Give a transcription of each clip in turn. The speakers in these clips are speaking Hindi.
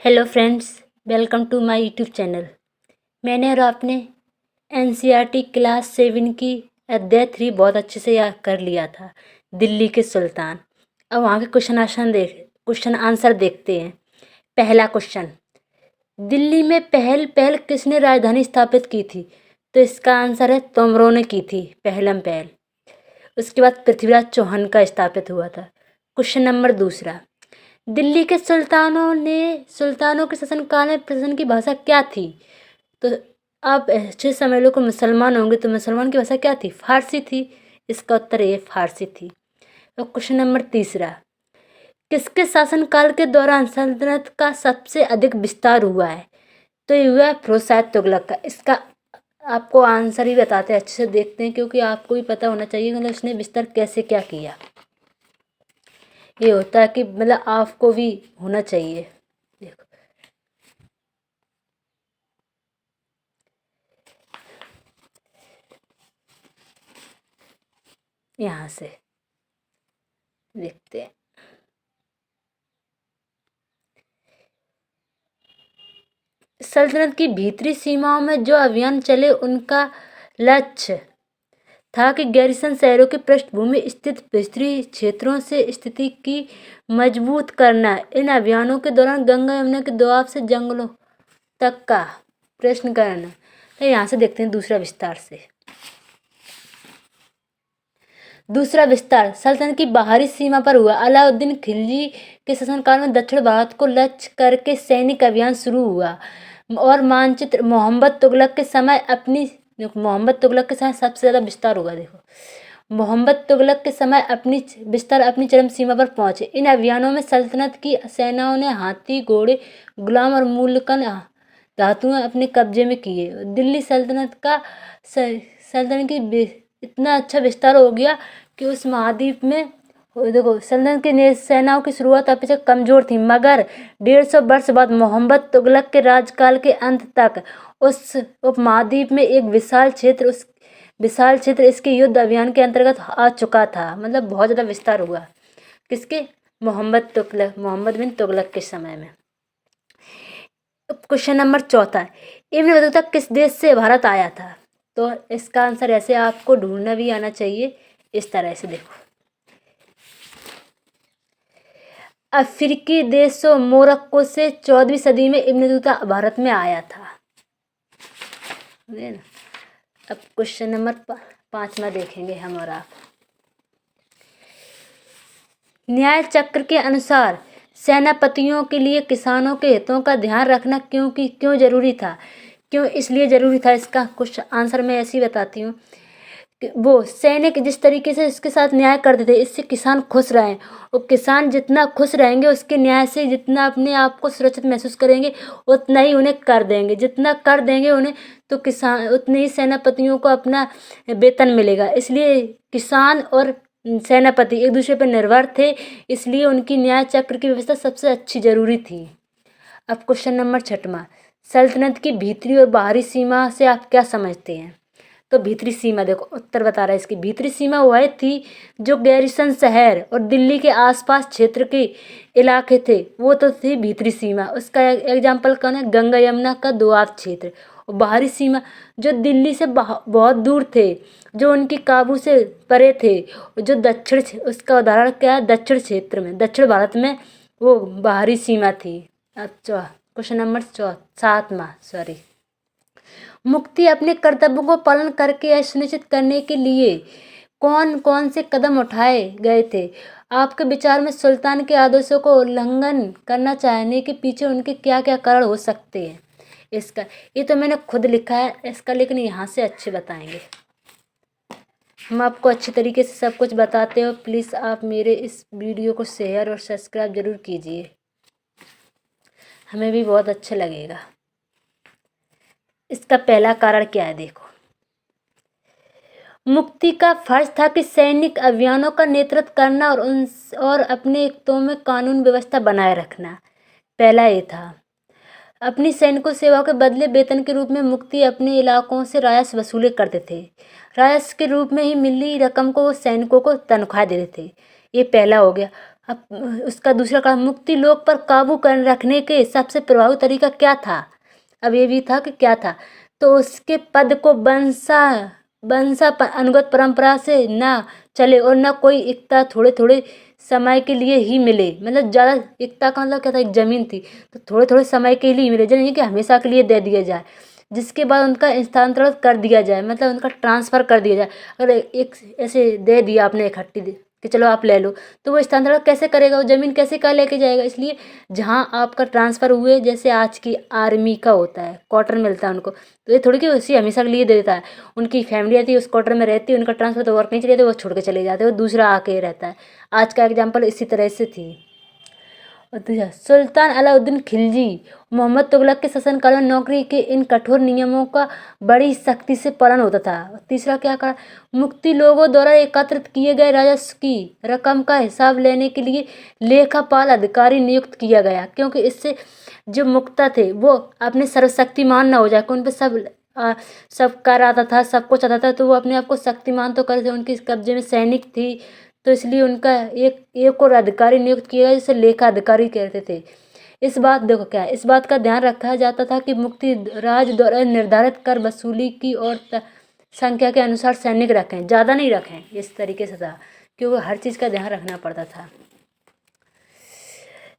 Hello friends, welcome to my YouTube channel. मैंने और आपने एनसीईआरटी क्लास 7 की अध्याय 3 बहुत अच्छे से याद कर लिया था, दिल्ली के सुल्तान। अब वहाँ के क्वेश्चन आंसर देखते हैं। पहला क्वेश्चन, दिल्ली में पहल पहल किसने राजधानी स्थापित की थी? तो इसका आंसर है तोमरों ने की थी पहलम पहल। उसके बाद पृथ्वीराज चौहान का स्थापित हुआ था। क्वेश्चन नंबर दूसरा, दिल्ली के सुल्तानों के शासनकाल में प्रशासन की भाषा क्या थी? तो आप अच्छे समझ लो को मुसलमान होंगे तो मुसलमान की भाषा क्या थी? फारसी थी। इसका उत्तर ये फारसी थी। और क्वेश्चन नंबर तीसरा, किसके शासनकाल के दौरान सल्तनत का सबसे अधिक विस्तार हुआ है? तो ये हुआ है फिरोज शाह तुगलक का। इसका आपको आंसर ही बताते हैं, अच्छे से देखते हैं, क्योंकि आपको भी पता होना चाहिए मतलब उसने विस्तार कैसे क्या किया। ये होता है कि मतलब आपको भी होना चाहिए। देखो, यहाँ से देखते हैं। सल्तनत की भीतरी सीमाओं में जो अभियान चले उनका लक्ष्य था कि गैरिसन शहरों की पृष्ठभूमि स्थित भीतरी क्षेत्रों से स्थिति की मजबूत करना। इन अभियानों के दौरान गंगा यमुना के दोआब से जंगलों तक का प्रश्न करना। तो यहाँ से देखते हैं दूसरा विस्तार से। दूसरा विस्तार सल्तनत की बाहरी सीमा पर हुआ। अलाउद्दीन खिलजी के शासनकाल में दक्षिण भारत को लक्ष्य करके सैनिक अभियान शुरू हुआ और मानचित्र मोहम्मद तुगलक के समय सबसे ज़्यादा विस्तार हुआ। देखो, मोहम्मद तुगलक के समय अपनी चरम सीमा पर पहुंचे। इन अभियानों में सल्तनत की सेनाओं ने हाथी, घोड़े, गुलाम और मूल्यवान धातुएं अपने कब्जे में किए। दिल्ली सल्तनत की इतना अच्छा विस्तार हो गया कि उस महाद्वीप में देखो सल्तनत की सेनाओं की शुरुआत अपेक्षाकृत कमजोर थी, मगर 150 वर्ष बाद मोहम्मद तुगलक के राजकाल के अंत तक उस उपमहाद्वीप में एक विशाल क्षेत्र इसके युद्ध अभियान के अंतर्गत आ चुका था। मतलब बहुत ज़्यादा विस्तार हुआ किसके? मोहम्मद बिन तुगलक के समय में। क्वेश्चन नंबर चौथा, इब्न बतूता किस देश से भारत आया था? तो इसका आंसर ऐसे आपको ढूंढना भी आना चाहिए, इस तरह से। देखो, अफ्रीकी देशों मोरक्को से 14वीं सदी में इब्न बतूता भारत में आया था। अब क्वेश्चन नंबर 5 देखेंगे हम और आप। न्याय चक्र के अनुसार सेनापतियों के लिए किसानों के हितों का ध्यान रखना क्यों जरूरी था? क्यों इसलिए जरूरी था? इसका कुछ आंसर मैं ऐसे ही बताती हूँ। वो सैनिक जिस तरीके से इसके साथ न्याय करते थे, इससे किसान खुश रहें, और किसान जितना खुश रहेंगे उसके न्याय से जितना अपने आप को सुरक्षित महसूस करेंगे उतना ही उन्हें कर देंगे। जितना कर देंगे उन्हें तो किसान उतने ही सेनापतियों को अपना वेतन मिलेगा। इसलिए किसान और सेनापति एक दूसरे पर निर्भर थे, इसलिए उनकी न्याय चक्र की व्यवस्था सबसे अच्छी जरूरी थी। अब क्वेश्चन नंबर 6, सल्तनत की भीतरी और बाहरी सीमा से आप क्या समझते हैं? तो भीतरी सीमा, देखो उत्तर बता रहा है इसकी। भीतरी सीमा वह थी जो गैरिसन शहर और दिल्ली के आसपास क्षेत्र के इलाके थे, वो तो थी भीतरी सीमा। उसका एग्जाम्पल कौन है? गंगा यमुना का दोआब क्षेत्र। और बाहरी सीमा जो दिल्ली से बहुत दूर थे, जो उनकी काबू से परे थे, जो उसका उदाहरण क्या है? दक्षिण क्षेत्र में, दक्षिण भारत में वो बाहरी सीमा थी। अच्छा, क्वेश्चन नंबर 7, मुक्ति अपने कर्तव्यों को पालन करके यह सुनिश्चित करने के लिए कौन कौन से कदम उठाए गए थे? आपके विचार में सुल्तान के आदेशों को उल्लंघन करना चाहने के पीछे उनके क्या क्या कारण हो सकते हैं? इसका ये तो मैंने खुद लिखा है इसका, लेकिन यहाँ से अच्छे बताएंगे। हम आपको अच्छे तरीके से सब कुछ बताते हो। प्लीज़ आप मेरे इस वीडियो को शेयर और सब्सक्राइब जरूर कीजिए, हमें भी बहुत अच्छा लगेगा। इसका पहला कारण क्या है? देखो, मुक्ति का फर्ज था कि सैनिक अभियानों का नेतृत्व करना और अपने हितों में कानून व्यवस्था बनाए रखना। पहला ये था। अपनी सैनिकों सेवा के बदले वेतन के रूप में मुक्ति अपने इलाकों से राजस्व वसूले करते थे। राजस्व के रूप में ही मिली रकम को वो सैनिकों को तनख्वाह देते थे। ये पहला हो गया। अब उसका दूसरा कारण, मुक्ति लोक पर काबू कर रखने के सबसे प्रभावी तरीका क्या था। अब ये भी था कि क्या था, तो उसके पद को अनुगत परंपरा से ना चले और ना कोई एकता थोड़े थोड़े समय के लिए ही मिले। मतलब ज़्यादा एकता का मतलब क्या था, एक ज़मीन थी तो थोड़े थोड़े समय के लिए ही मिले, नहीं कि हमेशा के लिए दे दिया जाए, जिसके बाद उनका स्थानांतरण कर दिया जाए, मतलब उनका ट्रांसफ़र कर दिया जाए। अगर एक ऐसे दे दिया आपने इकट्ठी कि चलो आप ले लो, तो वो स्थानांतरण कैसे करेगा, वो ज़मीन कैसे का लेके जाएगा। इसलिए जहाँ आपका ट्रांसफ़र हुए, जैसे आज की आर्मी का होता है, क्वार्टर मिलता है उनको, तो ये थोड़ी कि उसी हमेशा के लिए दे देता है। उनकी फैमिली आती है, उस क्वार्टर में रहती है, उनका ट्रांसफ़र तो वर्क नहीं चले, तो वो छोड़ के चले जाते हैं, वो दूसरा आके रहता है। आज का एग्जाम्पल इसी तरह से थी। और दूसरा, सुल्तान अलाउद्दीन खिलजी मोहम्मद तुगलक के शासनकाल में नौकरी के इन कठोर नियमों का बड़ी सख्ती से पालन होता था। तीसरा क्या कहा, मुक्ति लोगों द्वारा एकत्रित किए गए राजस्व की रकम का हिसाब लेने के लिए लेखापाल अधिकारी नियुक्त किया गया, क्योंकि इससे जो मुक्ता थे वो अपने सर्वशक्तिमान न हो जाए, उन पर सब कर आता था, सब कुछ आता था, तो वो अपने आप को शक्तिमान तो कर थे, उनके कब्जे में सैनिक थी, तो इसलिए उनका एक और अधिकारी नियुक्त किया गया, जिसे लेखा अधिकारी कहते थे। इस बात देखो क्या है, इस बात का ध्यान रखा जाता था कि मुक्ति राज द्वारा निर्धारित कर वसूली की और संख्या के अनुसार सैनिक रखें, ज़्यादा नहीं रखें, इस तरीके से था, क्योंकि हर चीज़ का ध्यान रखना पड़ता था।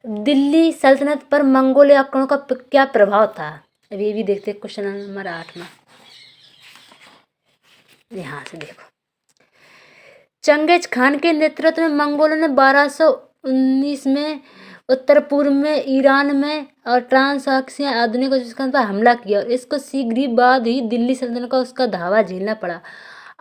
दिल्ली सल्तनत पर मंगोल आक्रमण का क्या प्रभाव था, अब ये भी देखते हैं क्वेश्चन नंबर 8 में। यहाँ से देखो, चंगेज खान के नेतृत्व में मंगोलों ने 1219 में उत्तर पूर्व में ईरान में और ट्रांसक्सिया आधुनिक उज़्बेकिस्तान पर हमला किया, और इसको शीघ्र ही बाद ही दिल्ली सल्तनत का उसका धावा झेलना पड़ा।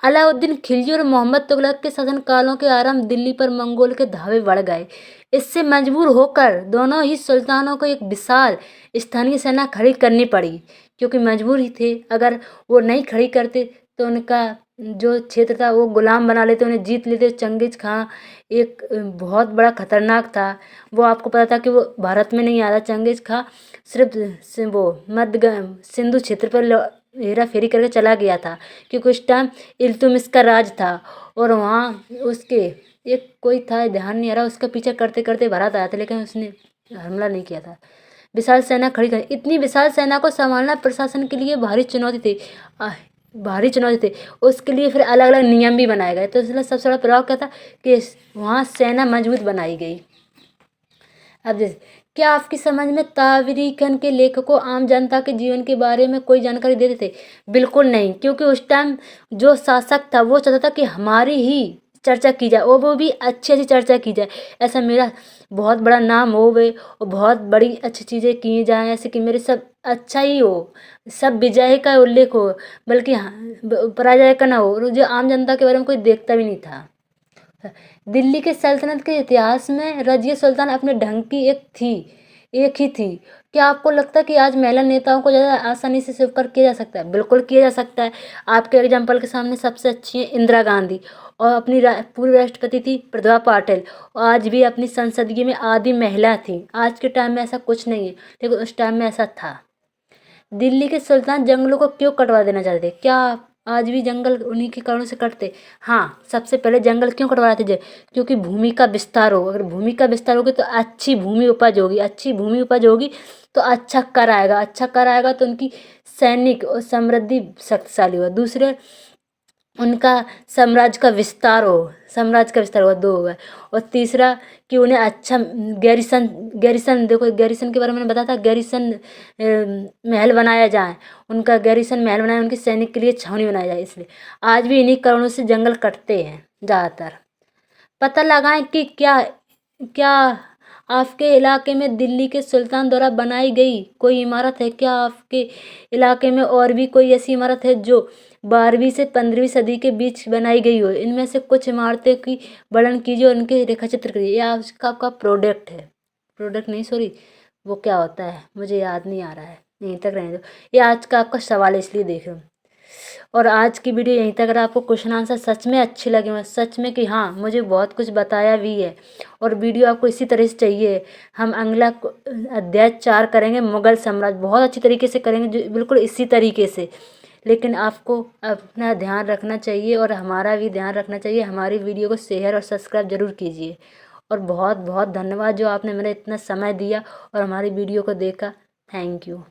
अलाउद्दीन खिलजी और मोहम्मद तुगलक के शासनकालों के आरंभ दिल्ली पर मंगोल के धावे बढ़ गए। इससे मजबूर होकर दोनों ही सुल्तानों को एक विशाल स्थानीय सेना खड़ी करनी पड़ी, क्योंकि मजबूर ही थे। अगर वो नहीं खड़ी करते तो उनका जो क्षेत्र था वो गुलाम बना लेते, उन्हें जीत लेते। चंगेज खां एक बहुत बड़ा खतरनाक था, वो आपको पता था कि वो भारत में नहीं आता। चंगेज खां सिर्फ वो मध्य सिंधु क्षेत्र पर हेरा फेरी करके चला गया था, क्योंकि उस टाइम इल्तुतमिश का राज था, और वहाँ उसके एक कोई था, ध्यान नहीं आ रहा, उसका पीछा करते करते भारत आया था, लेकिन उसने हमला नहीं किया था। विशाल सेना खड़ी कर, इतनी विशाल सेना को संभालना प्रशासन के लिए भारी चुनौती थी, उसके लिए फिर अलग अलग नियम भी बनाए गए। तो इसलिए सबसे बड़ा प्रभाव क्या था कि वहाँ सेना मजबूत बनाई गई। अब जैसे, क्या आपकी समझ में तावरीखन के लेखकों आम जनता के जीवन के बारे में कोई जानकारी देते थे? बिल्कुल नहीं, क्योंकि उस टाइम जो शासक था वो चाहता था कि हमारी ही चर्चा की जाए, और वो भी अच्छी अच्छी चर्चा की जाए। ऐसा मेरा बहुत बड़ा नाम हो वे और बहुत बड़ी अच्छी चीज़ें की जाएँ, ऐसे कि मेरे सब अच्छा ही हो, सब विजय का उल्लेख हो, बल्कि पराजय का ना हो। और जो आम जनता के बारे में कोई देखता भी नहीं था। दिल्ली के सल्तनत के इतिहास में रजिया सुल्तान अपने ढंग की एक ही थी। क्या आपको लगता है कि आज महिला नेताओं को ज़्यादा आसानी से स्वीकार किया जा सकता है? बिल्कुल किया जा सकता है। आपके एग्जाम्पल के सामने सबसे अच्छी है इंदिरा गांधी, और अपनी पूर्व राष्ट्रपति थी प्रतिभा पाटिल, और आज भी अपनी संसदीय में आधी महिला थी। आज के टाइम में ऐसा कुछ नहीं है, लेकिन उस टाइम में ऐसा था। दिल्ली के सुल्तान जंगलों को क्यों कटवा देना चाहते थे? क्या आज भी जंगल उन्हीं के कारणों से कटते? हाँ, सबसे पहले जंगल क्यों कटवा रहे थे? क्योंकि भूमि का विस्तार हो। अगर भूमि का विस्तार होगी तो अच्छी भूमि उपज होगी, अच्छी भूमि उपज होगी तो अच्छा कर आएगा, अच्छा कर आएगा तो उनकी सैनिक और समृद्धि शक्तिशाली होगा। दूसरे, उनका साम्राज्य का विस्तार हुआ, 2 हो गए। और तीसरा कि उन्हें अच्छा गैरिसन देखो, गैरिसन के बारे में मैंने बताया था, गैरिसन महल बनाया जाए, उनका गैरिसन महल बनाए, उनके सैनिक के लिए छावनी बनाई जाए। इसलिए आज भी इन्हीं कारणों से जंगल कटते हैं ज़्यादातर। पता लगाएं कि क्या क्या आपके इलाके में दिल्ली के सुल्तान द्वारा बनाई गई कोई इमारत है? क्या आपके इलाके में और भी कोई ऐसी इमारत है जो 12वीं से 15वीं सदी के बीच बनाई गई हो? इनमें से कुछ इमारतें की वर्णन कीजिए और उनके रेखाचित्र करिए। यह आपका प्रोडक्ट है, प्रोडक्ट नहीं, सॉरी, वो क्या होता है मुझे याद नहीं आ रहा है, यहीं तक रहने दो। ये आज का आपका सवाल है, इसलिए देख रहा हूँ। और आज की वीडियो यहीं तक। अगर आपको क्वेश्चन आंसर सच में अच्छे लगे हो, सच में कि हाँ मुझे बहुत कुछ बताया भी है, और वीडियो आपको इसी तरह से चाहिए, हम अगला अध्याय 4 करेंगे, मुगल साम्राज्य, बहुत अच्छी तरीके से करेंगे, जो बिल्कुल इसी तरीके से। लेकिन आपको अपना ध्यान रखना चाहिए और हमारा भी ध्यान रखना चाहिए। हमारी वीडियो को शेयर और सब्सक्राइब जरूर कीजिए। और बहुत बहुत धन्यवाद जो आपने मेरा इतना समय दिया और हमारी वीडियो को देखा। Thank you.